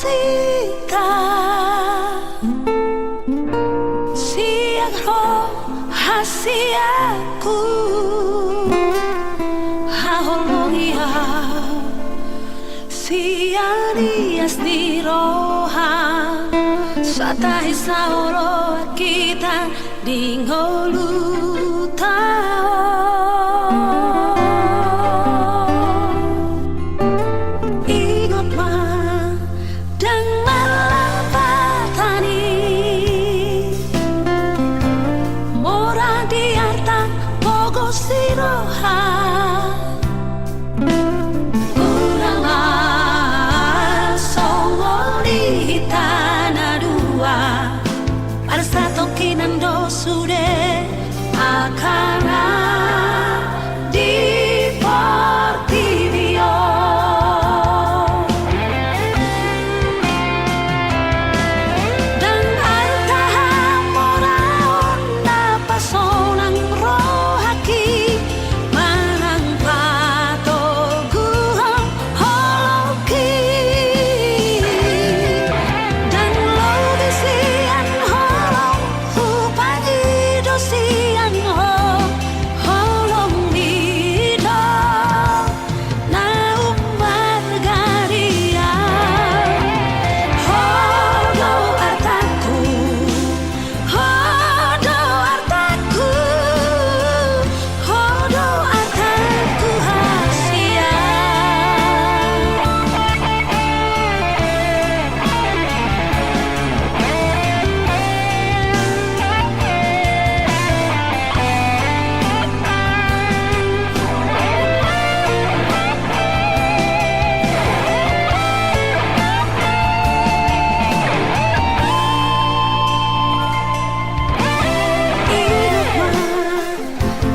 sita siang roh hasiaku haholongia siang dias di roha satai sauro kita dingolutao siroha urang songoli tanah dua pada satu kinando sude akara di Portivio dan alta moraon na pasonang rohaki manang patoguhang holoki dan lobisian holong hupani dosian holong nido na margaria hodo artaku hasia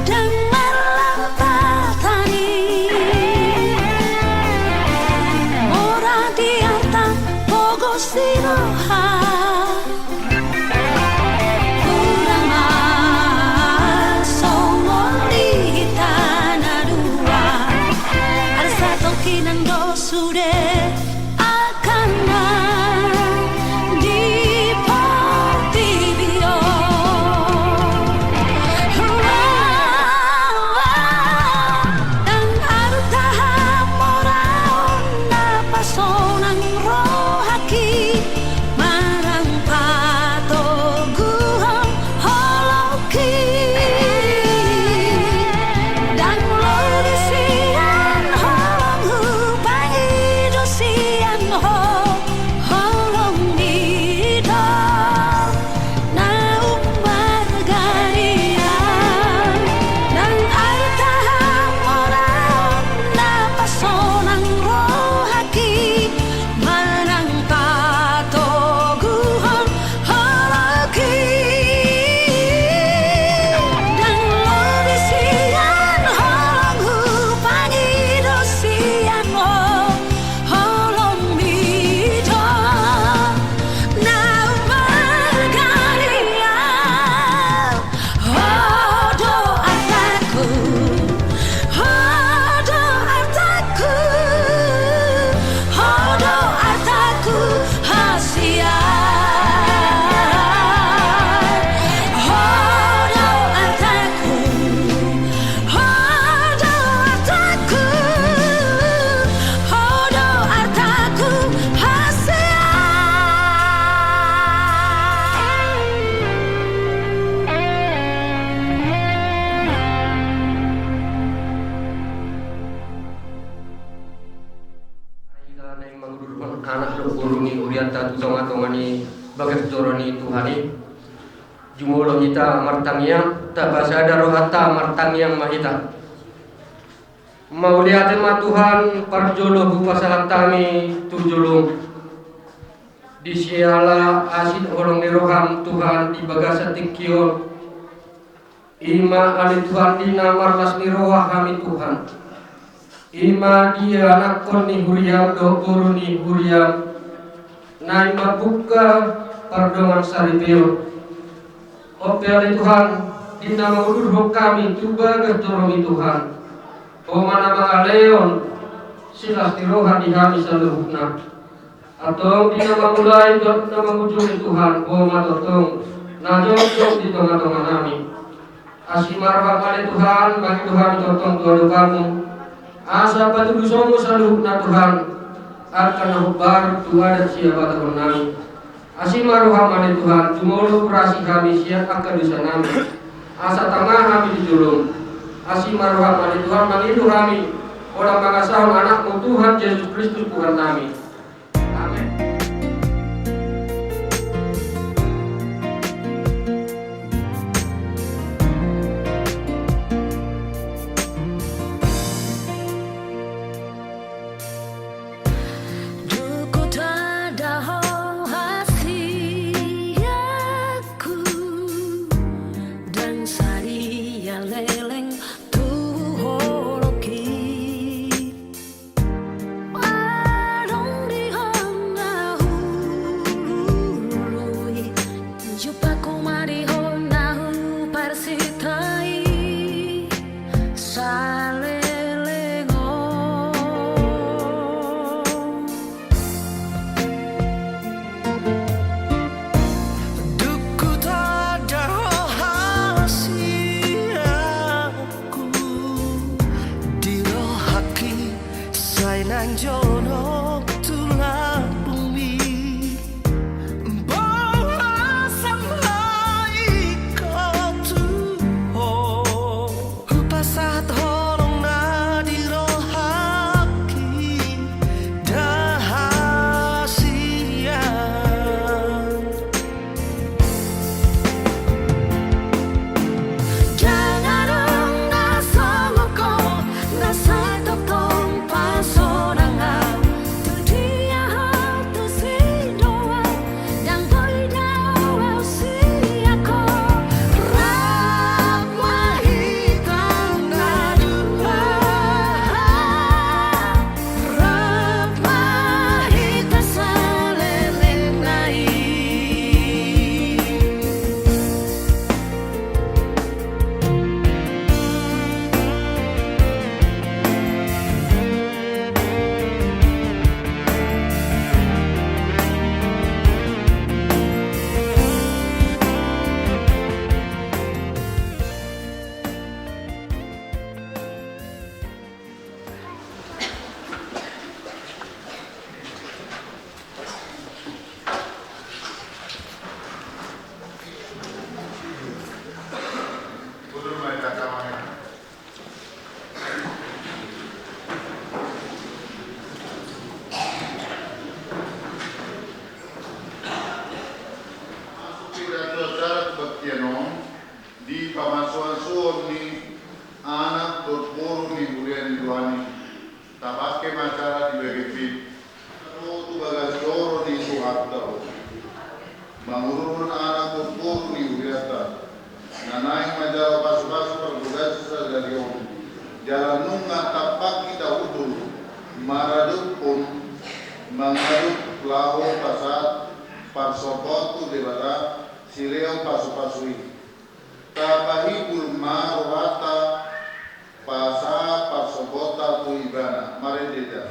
dan malapatani ora diarta pogo siroha urang songoli tanah dua ada satu kinando sude akana di Portivio dan arta moraon na pasonang rohaki marang patoguhang holoki dan lorisian holong hupangi dosian holong nido na margaria dan arta moraon na pasonang rohaki manang patoguhang holoki dan lorisian holong hupangi dosian holong nido na margaria hodo artaku hasia hodo artaku hasia. Anak lupuruni urianta tonga-tongani bagas doroni Tuhani jumulo kita martangiang tabasada rohata martangiang mahita mauliate ma Tuhan parjolo bupasahatami tujulung disiala asid holong niroham Tuhan di bagasa tingkion ima ali Tuhan dina marlas niroha kami Tuhan ima dia nakon ni huriam dokoro ni huriam nai mabuka pardongan saripio ope ali Tuhan dina maulur kami tuba gertoromi Tuhan o mana mga leon silas tiroha di kami sa luhukna Atong di nama mulai nama ujung Tuhan, matotong najong di tengah-tengah nami. Asimarham ale Tuhan, bagi Tuhan totong doa kamu. Asa patudusomu saluh na Tuhan, akan nahubar Tuhan dan siapa tahun nami. Asimarham ale Tuhan, tumolo kurasi kami siap akan dosa nami. Asa tengah kami ditulung. Asimarham ale Tuhan, mangilu kami. Orang mengasahkan anakmu Tuhan Yesus Kristus Tuhan kami. Amin. Jono tulang bumi bola sampai kau tuho upasat holong na di rohaki dahasian jangan dong nasongoko nasatotong paso di pamasuan ni anak turpuru ni bulian duani tapake macara di begit tu bagas doro di suharta mangurun anak turpuru ni buliata nanai majalah pas-pas perbudas dari om jalan nunga tapak kita utuh maraduk pun mengaduk lahu pasat parsopotu debata sileo pasu-pasui Tabahibul marwata pasa pasobota tu ibana mari deda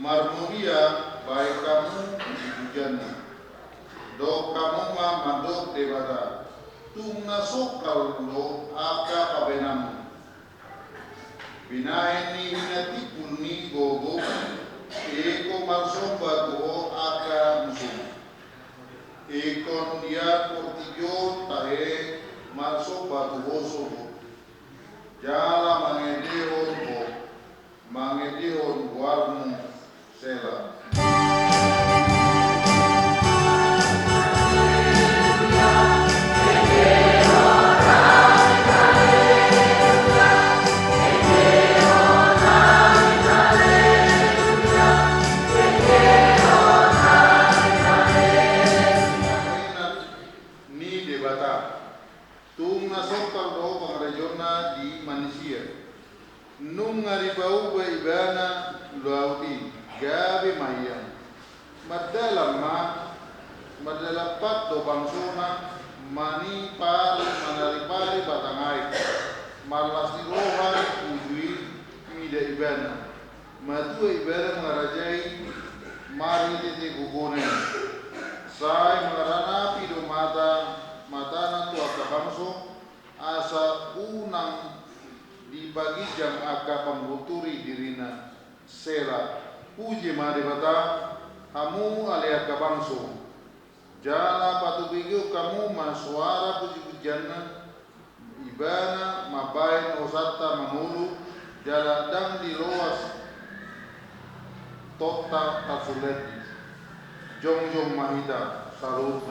marmuria baik kamu di jannah do kamu ma mandok dewata tung nasukal lo aka kabenam. Binain ni hinatipun ni gogo, eko marsomba go aka musuh. Ekon dia portiyon tahe marsomba go sobo. Jala mangedihon warmu sela. Nung ngaribau ba ibana luauti gabi mayang madalam madalapat do bangsona mani par manaripari batangai malas dirohan ujui mida ibana madu ibana mengarajai mari tete gugone sai mengarana pido matana tua kabangso asa unang di bagi jam aka pembuturi dirina sera puji mari bata kamu alia kabangso jala patu bigio kamu masuara puji pujianna ibana mabain osata mamulu jala dang di loas tota tasuleti jong mahita salut.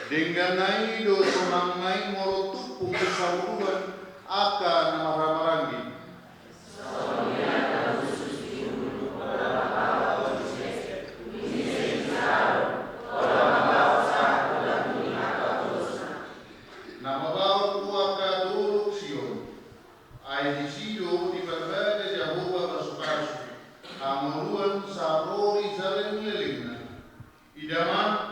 Dengganai do sonangai morotu pungkusauruan aka namara-marangi. Nama bawah aka dulu Sion. Ai sido di berbagai Jehovah masuk-masuk. Amuruan sarori zalem lelingna. Idaman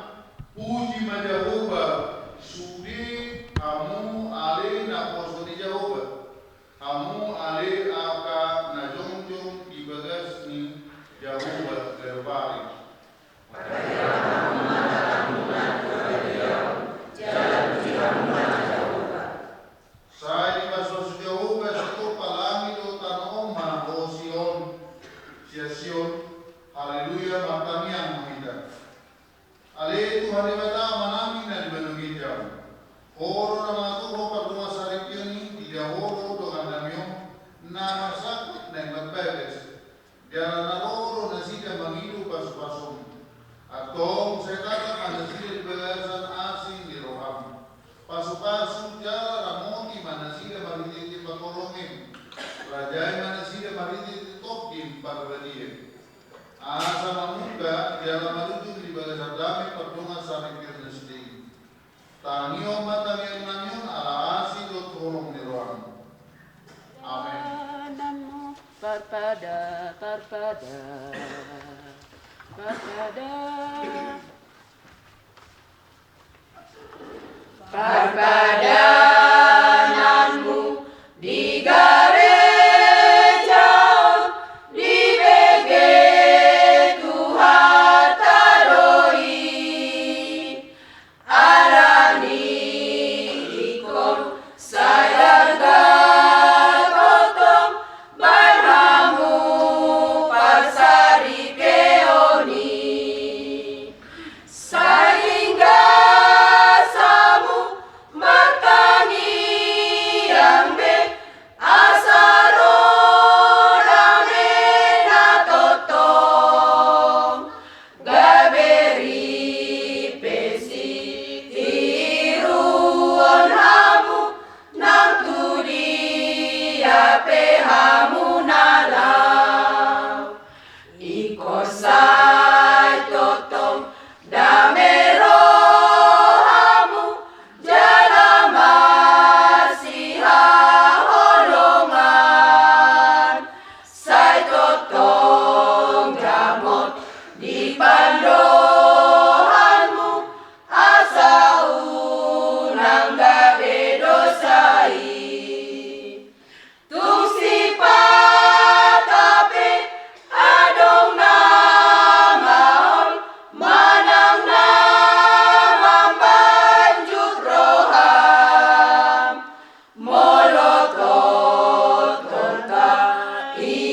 puji ma Jehovah sudi kamu ale na poso di Jehovah kamu ale aka na jongjong di bagas ni Jehovah terbari saya di basos Jehovah situ palangi do tanoma o Sion haleluya matanya mahida ale Tuhan ibada manami na dibandung hijau. Horo na mga tuho pagdunga sa ripyo ni idahoro do kandamyo na masakit na magbeges. Diyan na roro na sida mangilu pasu-pasum. At kung sa tatak na sida dibagasan asing di roham. Pasu-pasu jala ramoti mana sida marititi pagkolongin. Rajay mana sida marititi topim pagbadiyem. Asa mamuga diala maludu di bagasan dami pagdunga sa ripyo na sida. Tangiyo matangiyang nanyon ala asi do tulong ni roham. Amen. Namo parpada parpadananmu di gereja di begitu hataroi arani ikon sayarga kotong barhamu pasari keoni sehingga samu matangi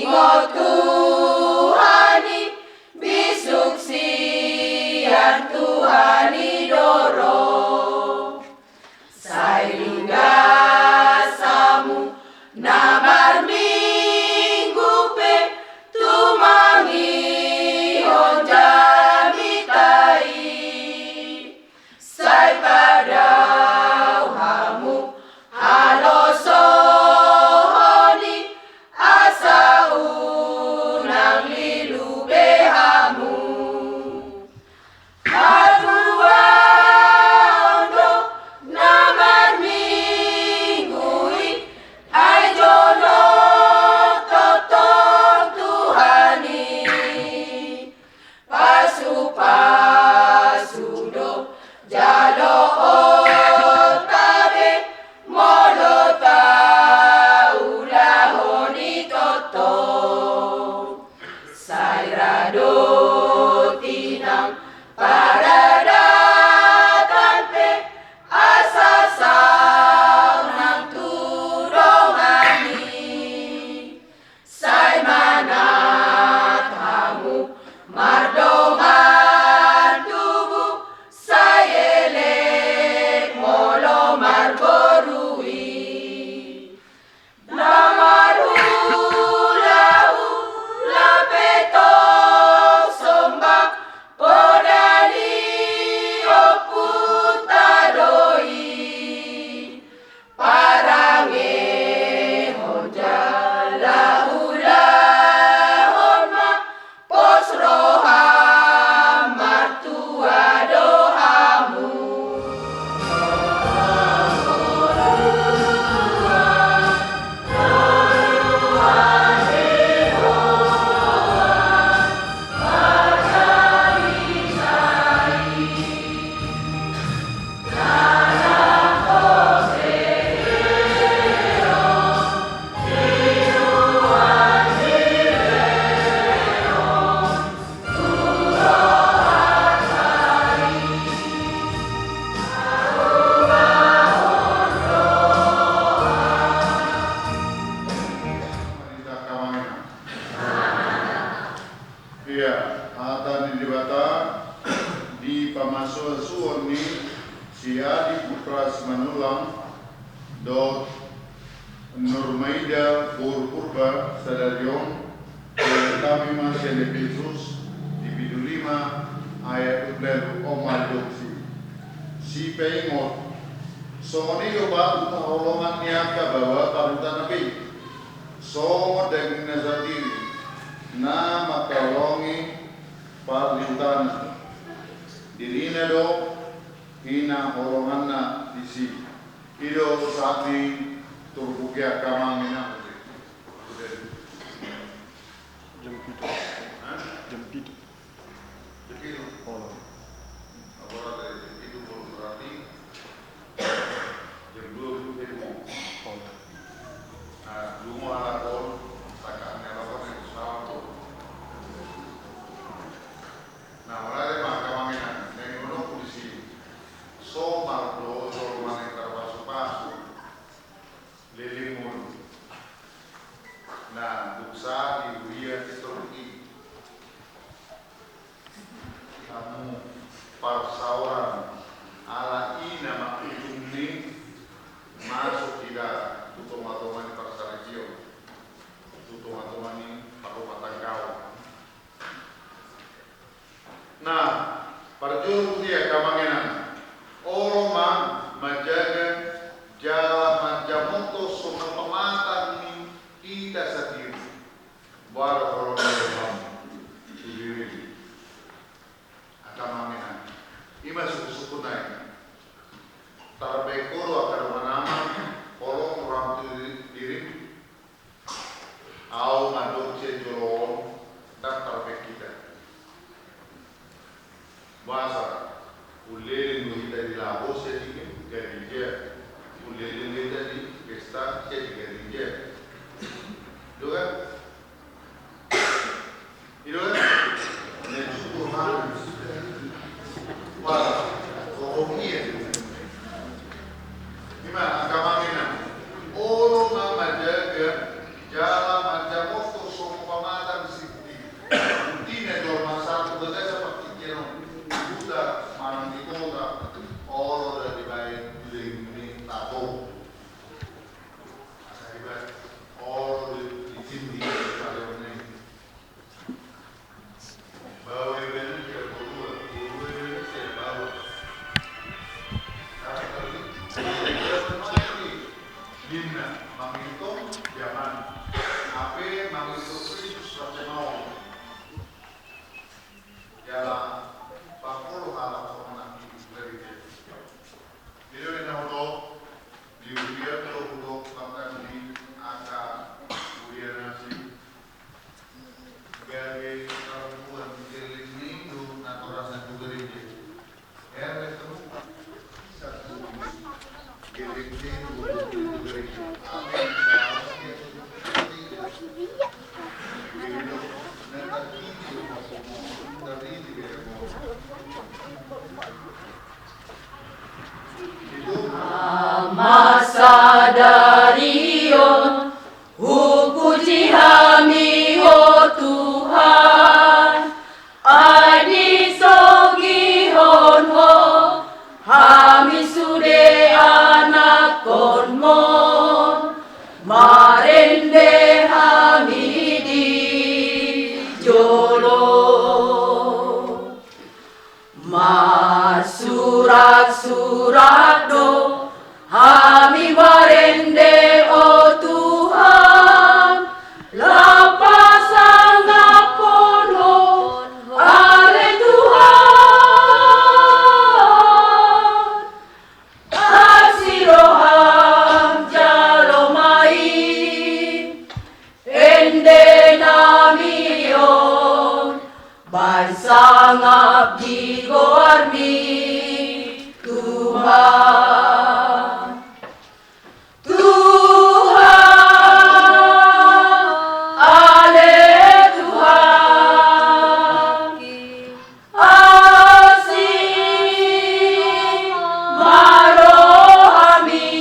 Ingot Tuhani bisuk sian Tuhani dorong Sailingga samu namar minggu pe tumangi honjamitai sai padau hamu halo sohoni asa unang lilu behamu Hatua ondo namar minggui ai jono totong Tuhani pasu-pasundo jalo otabe molota ulahoni totong sairado tinang paradatan pe asasang nang turongani sai manat hamu mardongan tubuh sai elek molo marborui Namarulahu lapetong sombak podali oputadoi parange honjala ulahonma posroha martua dohamu Wanita Kamangena. Iya, atan dibata di pamaso suon ni si Adi Putra Simanulang dot Nurmaida Purba Sadarion kami masih di Petrus di Bidu 5 ayat 11 Omar Doksi si pengot Soni coba pertolongan niaga bahwa parutan Nabi Songo daging nazatiri na makalongi parlintan dirina do hina holongan na disi ido sapi turbukia kamangina Jempito. Agora itu berarti jam 20 rumah lakon takaknya lakon yang usaha tuh. Nah, mulai maka manginan yang ngono polisi so mardo so maning terpasu-pasu liling mulu. Nah, duksa di Buya Turki kamu parsauran ala ina makujuni masuk tidak tutung-tutungan parsarigio tutung-tutungan ini Kabupaten Kau. Nah, perjuru dia kamangenan oroma menjaga jalan majamoto semua pematan ini kita sendiri baru orang dalam sendiri kamangenan ima suku-suku naik tarbekoro akan nama kolong orang diri au madok cenjolong dan tarbek kita bahasa ulelin kita di Labos jadi garinja ulelin kita di pesta jadi garinja itu kan dan suku harus wah rohnya gimana kamanginan orang menjaga jalan macam waktu semua Masa darion hukuji hami ho Tuhan adi sogi hon ho hami sude anak konmon marende hami di jolo surat-surat do hami marende o Tuhan lapasan ngapon ho ale Tuhan asiroham jalomai ende namion bansa ngabdi goarmi Tuhan ale Tuhan asih marohami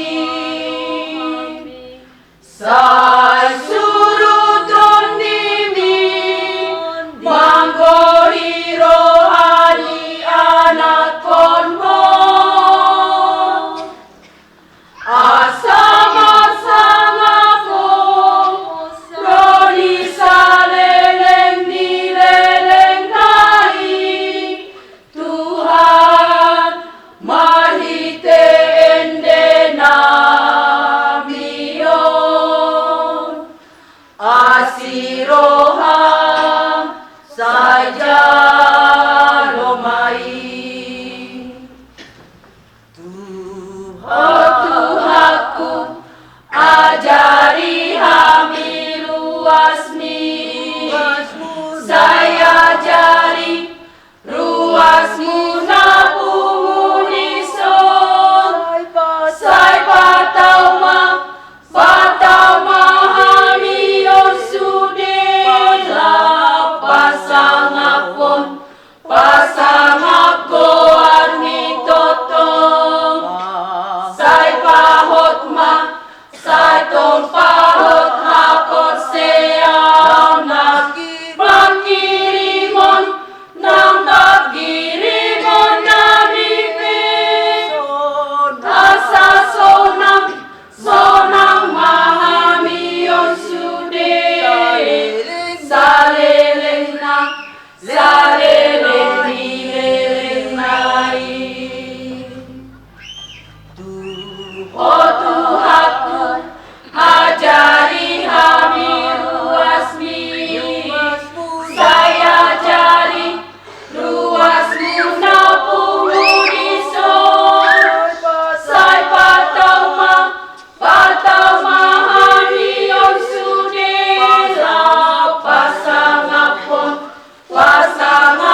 sai surutun dimi manggori rohani anak konmo Asiroham saja lomai Tuhanku ajari hami ruasmi saya jari ruasmu napunguni son sai patau ma hami sude pasang ako armi totong sai pahot ma sai tong pahot hapot seam pagkirimon nang pagkirimon naripin asa sonang mahamiyon sude saleleng nileleng nai o Tuhanku ajari hami ruasmi saya jari ruasmu napunguni son sai patau ma hamiyon sude pasang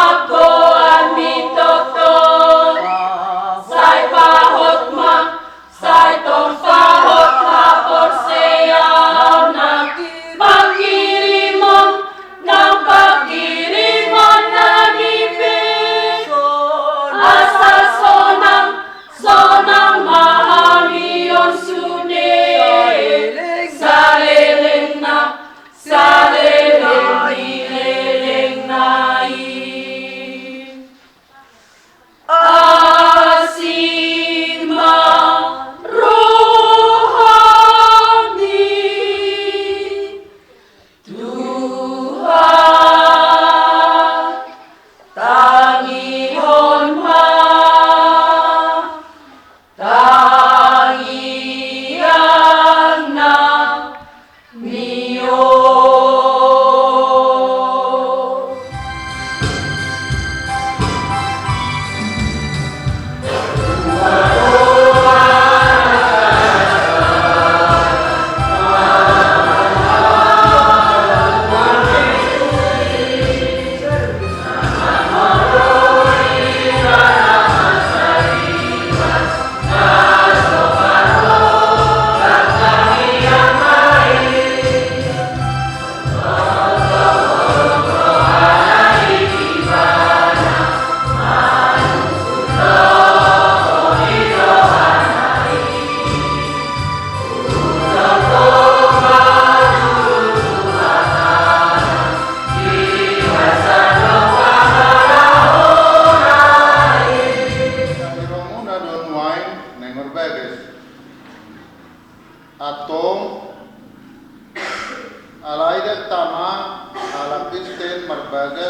marbaga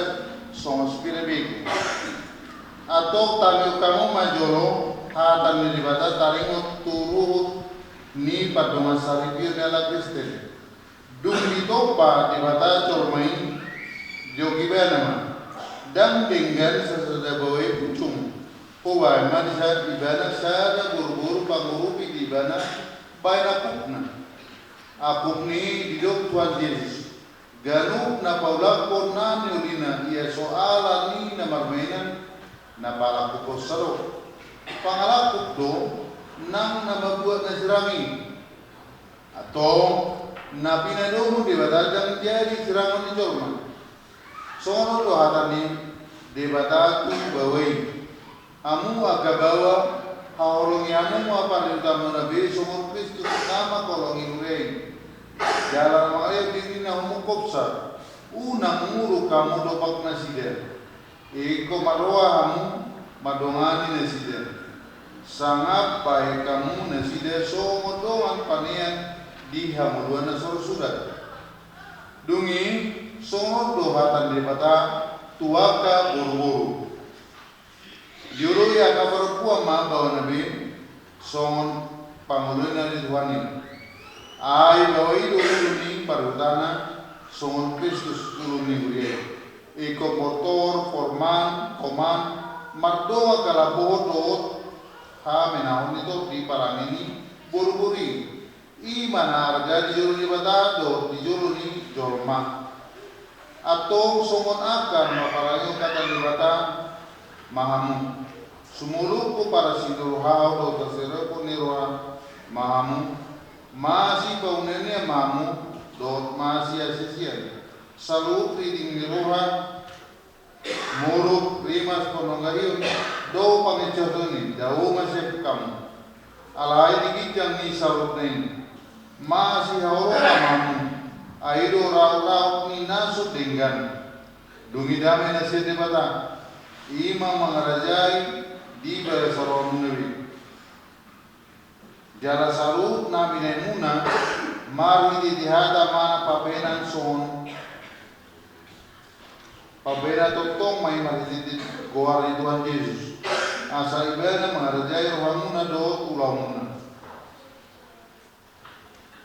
somos pilih. Atau tamu kamu majolo hatan di bata taringot turu ni padongan saripir nela Kristen. Dung ditopa di bata colmain jogi benama. Dan dengan sesudah bawa pucung. Kuwai manisa ibana sada buru-buru pangurupi di ibana baina pukna. Apuk ni didok Tuhan Yesus. Ganu na paulakon na niulina ia soalan ni na marmainan na palakuk saro. Pangalakuk do nang na mabuat na sirangi. Atau na pinadomo di batadang jadi sirangan di jorma. Sono do hatani di batatu bawai. Amu agabawa haorong yamu apa ni utamu nabi sumur Kristus nama kolongi urei. Jalan makanya diri na umukopsa. Unang muru kamu dopak nasida. Iko maroa hamu madongani nasida. Sangat baik kamu nasida somodongan panean di hamuluan nasor sudah. Dungi somod dohatan debata tuaka buru-buru. Juru ya kabar kuah ma bawa nabi songon pangulun dari Tuhan. Ai bawa itu ni parutana songon Kristus turuni uriye. Iko motor forman koman mardoa kalabohot ha menahun itu di parang ini buru-buri. Iman harga di juru ni batado di juru ni jorma. Atau songon akan maparangyo kata di bata mahamu. Sumuluku para sinuruhao do terserah pun niruha mahamu masih kaunennya mahamu do masih asisian salu riding niruha muruk rimas ponongahiun do pangecotoni jauh masih kamu alai digijang ni salut neng masih hauro mahamu aido rau-rau ni nasut denggan dungi damai nasi debata imam mengerajai di bersarong nabi. Jala salu nabi nemuna mari di dihada mana pabenan son. Pabena totong mai mari di goar Tuhan Yesus. Asa ibana mengarajai rohamuna do ulamuna.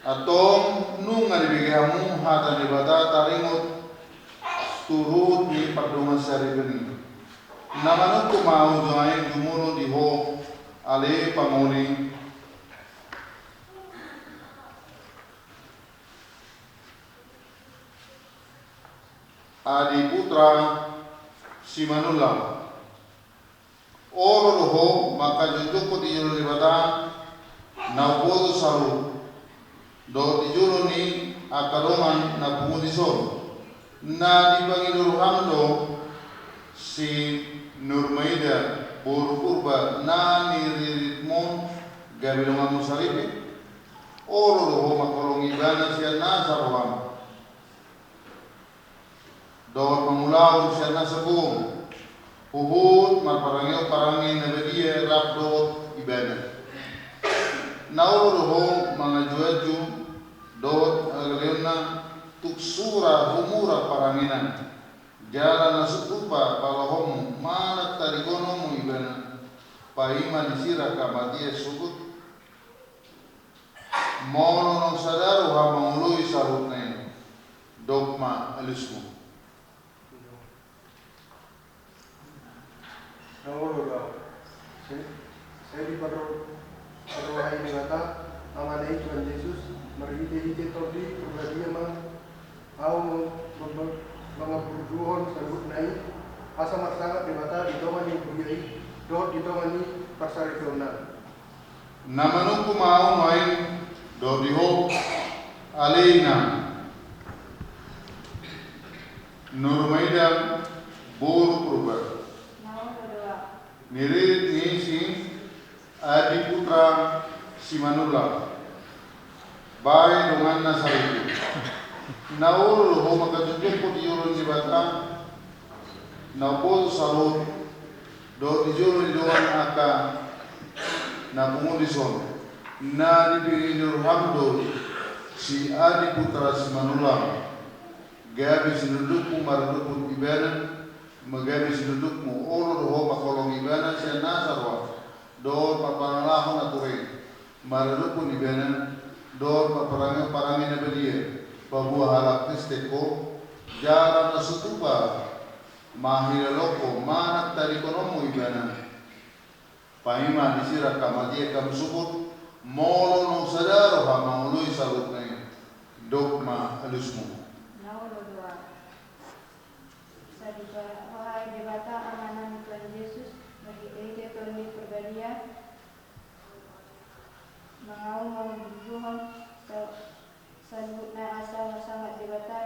Atong nunga dibigamu hata dibata taringot turut di pardongan saribeni. Namanut ko mau join jumuro di ho ale pamuli Adi putra Simanula Oro ho maka jujuk ko di juro libata na upodo saru do di juro ni akarongan na pumudisol na di Pangiluruhando si Nurmaida buru purba nani ritmon gabilongan musaripe oro roho makolong ibana siya nasa roham dawat pamulaw siya nasa buong uhud marparangyo parangin na bediya rapdot ibana nauro roho mga juadju dawat agaleon na tuksura humura paranginan jalan nasutupa palahomu manak tarigonomu ibana paima disira kamatia sukut mono nong sadaru hamangului sarutne dogma alismu Nawala saya di paruhay ni kata amanay Tuhan Yesus marhiti-hiti todi pribadi mang au mga burduhon sa gutnay asa masangat ni mata dito man yung buyay dot dito man ni pasarikona namanung kumao main do diho alina Nurmaida buru purba nirit ni si Adi putra Simanula bae dongan na sarili naul ho makajujung ko di yuro ni bata na po salud do di yuro ni doan aka na pumudison na di pinurhamdo si Adi putra Simanula gabi sinudukmu marudukmu ibanan, magabi sinudukmu olo roho makolong ibanan siya nasarwa, doon papanalahon na turin, marudukmu ibanan, doon paparangin na baliya, pabuha halak kristeko, jalan na sutupa, mahilaloko, manak tari konomu ibanan, pahima disirak kamadia kamusukut, molo no sadaro hamangului salut na dogma alusmu. Wahai dewata amanan Tuhan Yesus, bagi gereja Tuhan Perbadia, mengaum berjuang salutna asal sangat dewata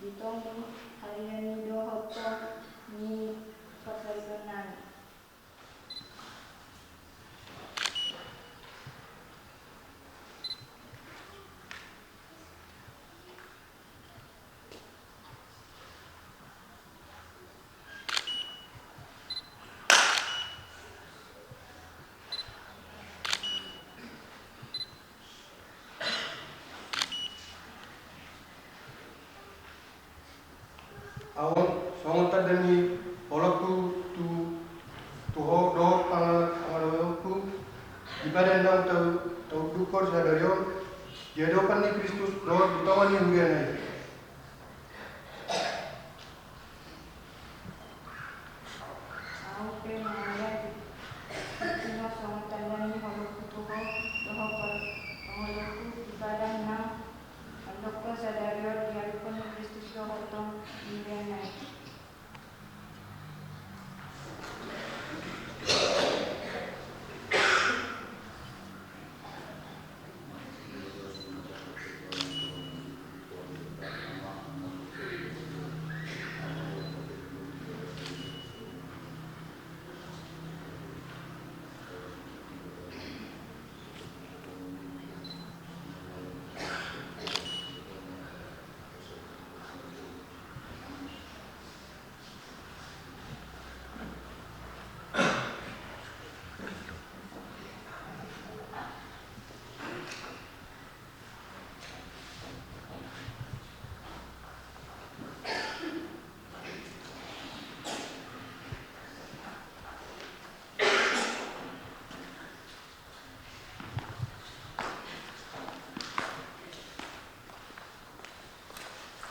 ditonggu harian doa hoto ni persalinan. Awon songon tadani holaku tuho do pangalaku ibadah nang tau dukor sadarion jedopan ni Kristus do ditawan ni huyanai. Aku mengayak tina songon tadani holaku tuho doho pangalaku ibadah nang tau sadarion jedopan ni Kristus do hotong huyanai.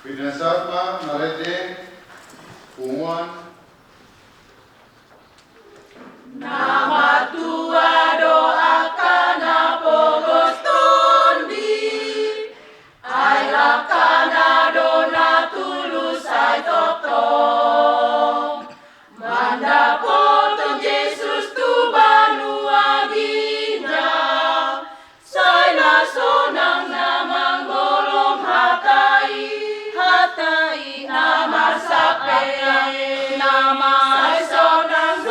Pinasama narete punguan Nama tua doakan apogos tondi, ailakana dona tulus ai totong, manda potong Yesus tu banua ginja, saya sonang namang golong hatai nama sape nama sonang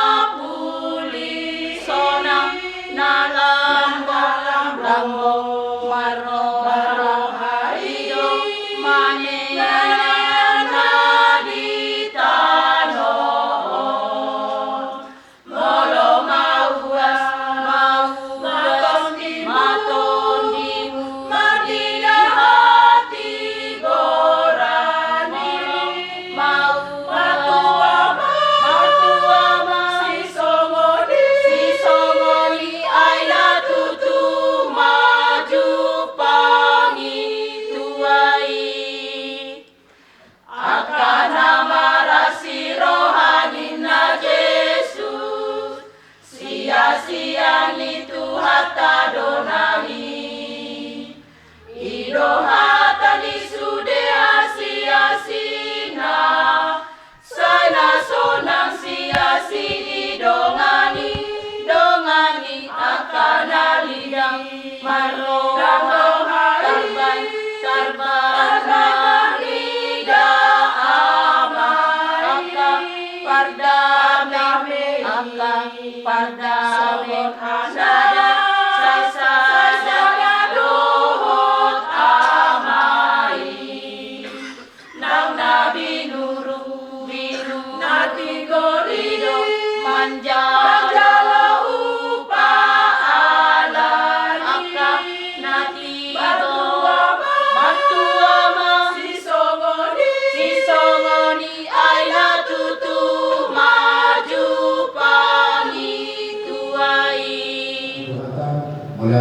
mangapuli sonang nalang lambo maro hayo manena di tanon molo mauas maton di madina hati gorani mau matua si songoni aina tutu maju pa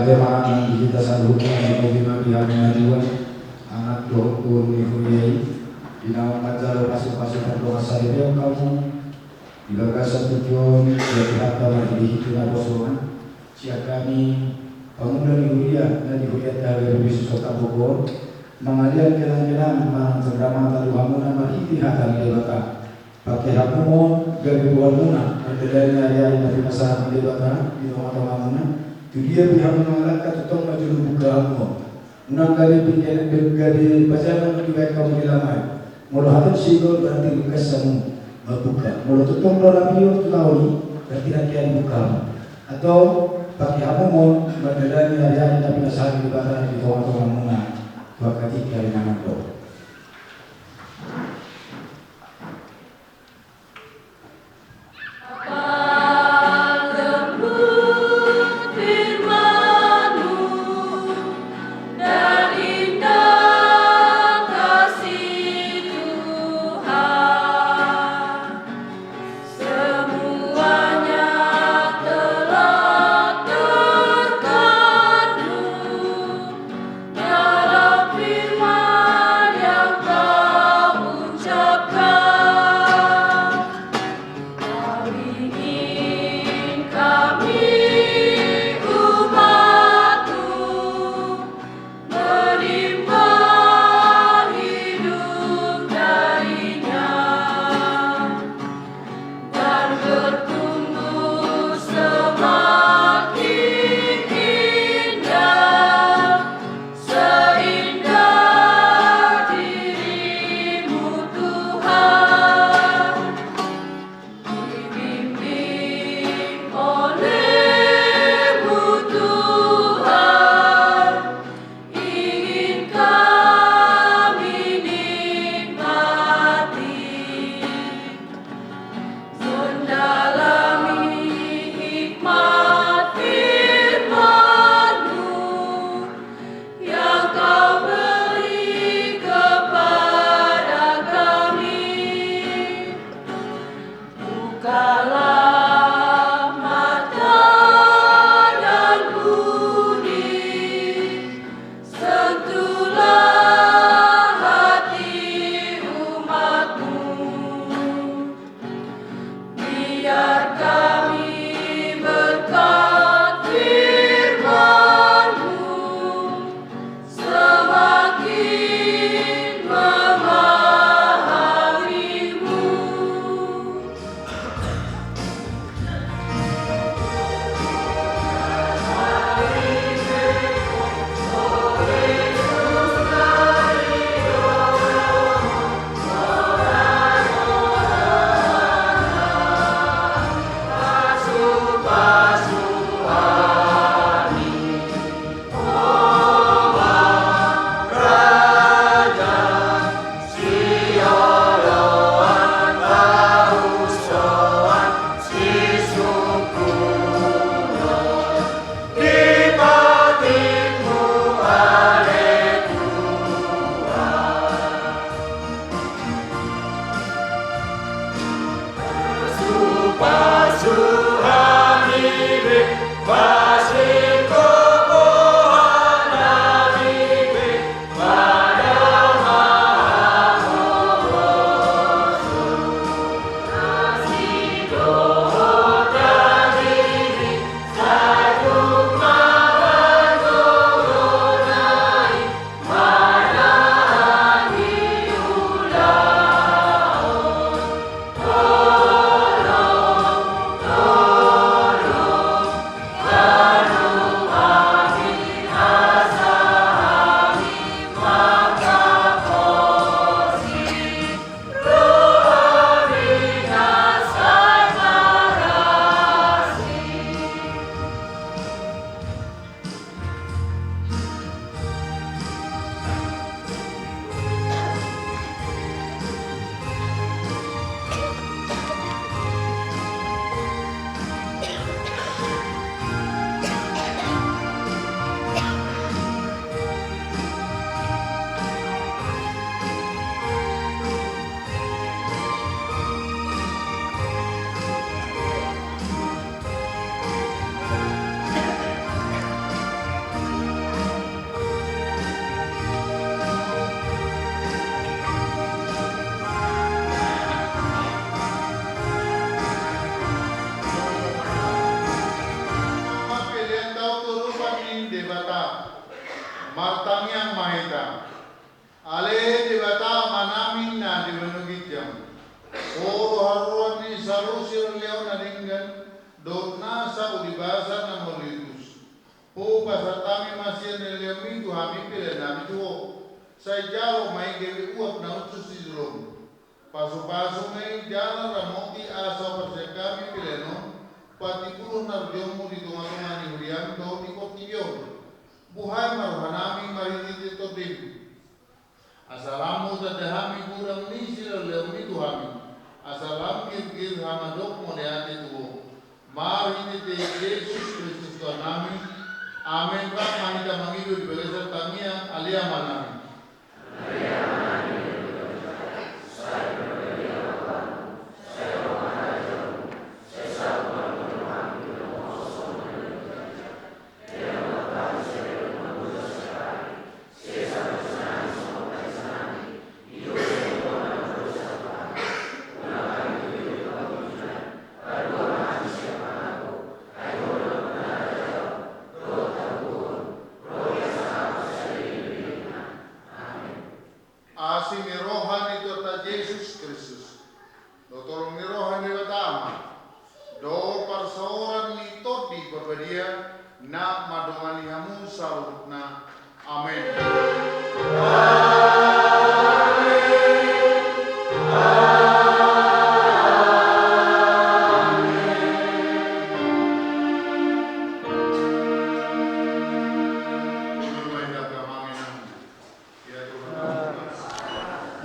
sebagaimana kita salurkan di Pihak Pengadilan anak dohku Nihuyai di nama Panjalo pasuk-pasukan doa saya kamu dibagasan tujuan dari harta bagi hitungan bosonan siap kami pemuda Nihuya dan Nihuya dari Bisnis Kota Bogor mengalir jalan-jalan marang cendama tadi bangunan mariti hatan debata pakai hakumon gabi buat muna berdelai hari dari masalah debata di rumah bangunan dia pihak mengalahkan tutong maju buka hakumon unang gabi pinjam gabi pasangan juga kamu dilamai mula hati sigol berarti lukas samu buka mula tutong lorapio tulawi berarti nanti buka atau pakai hakumon berdelai hari tapi masalah debata di rumah bangunan wakati dari nama doa. Dalam firman Yang Maha Esa. Ale di bata manamin na di manugitjam. Oro haruan ni salusir leo na ringgan. Dot nasa udibasa na molitus. O pasatami masih nilai itu kami pilih nami tuo. Saya jauh mai gewi uap na utus di zulum. Pasu-pasu mai jalan ramoti asa persekami pilih no. Pati puluh narjomu di tunga-tunga ni hurian do di kotiyo. Buhay marhanami mariniti todib. Asalamu tadahami kurang ni sila leumi tuhami. Asalam gir hamadok modeate tuho. Mariniti Yesus Kristus Tuhan kami. Amin. Pak manita mangidu di bagasan tamiya alia manami. Asi ni rohani Tuhan Yesus Kristus. Do tolong ni rohani batama. Do persoalan ni todi berbadia na madongani hamu salut na. Amin.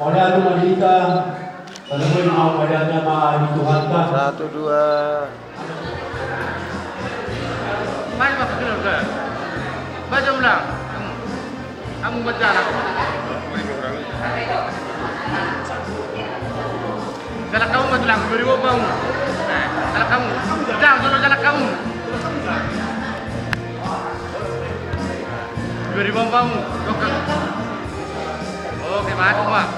Pada tu Malika, walaupun mau padanya mah Tuhan kan. 1, 2. Mari masuk dulu ke. Baca ulang. Kamu baca lah. Jalan kamu baca ulang. Beri kamu. Jalan kamu. Jalan kamu. Beri kamu. Oke, masuk Mak.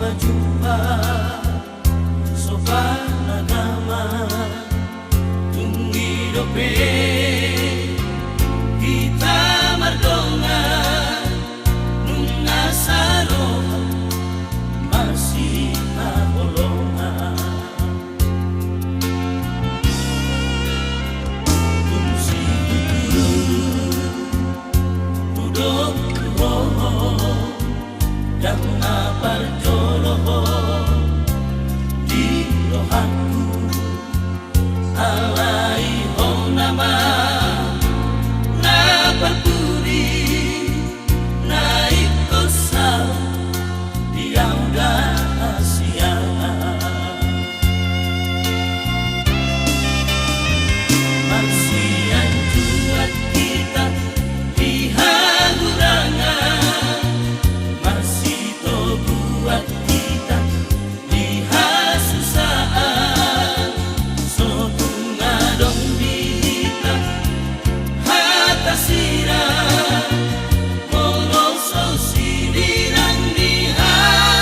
berjumpa sopan agama tinggi dope kita merdonga nunga saro masih nabolonga kumsi duduk dan parjolo di rohanku alai hong nama na perpuri naik kosal diam rahasia masih anjuat kita di hagurangan buat kita lihat susah sotunga dong kita hata sirah moloso sinirang di hamatea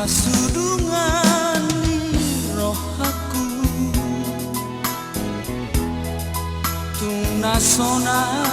Sudungan rohaku tung nasona